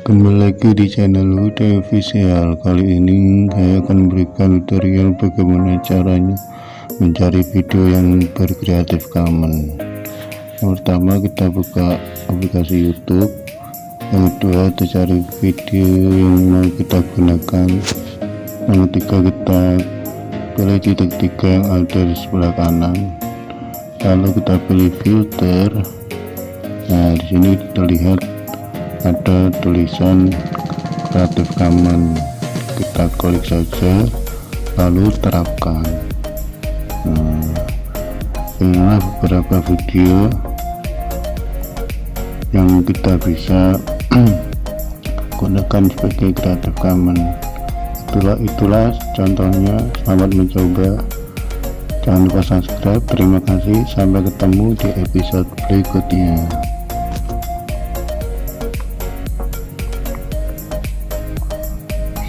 Kembali lagi di channel Uda Official. Kali ini saya akan memberikan tutorial bagaimana caranya mencari video yang berkreatif common. Yang pertama, kita buka aplikasi YouTube. Yang kedua, kita cari video yang mau kita gunakan. Yang ketiga, kita pilih titik 3 yang ada di sebelah kanan, lalu kita pilih filter. Nah, di sini kita lihat ada tulisan Creative Commons, kita klik saja lalu terapkan. Nah, inilah beberapa video yang kita bisa gunakan sebagai Creative Commons. Itulah contohnya. Selamat mencoba, jangan lupa subscribe. Terima kasih, sampai ketemu di episode berikutnya.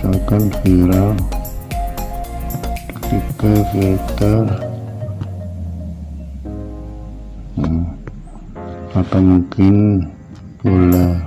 Misalkan viral, ketika filter atau mungkin bola.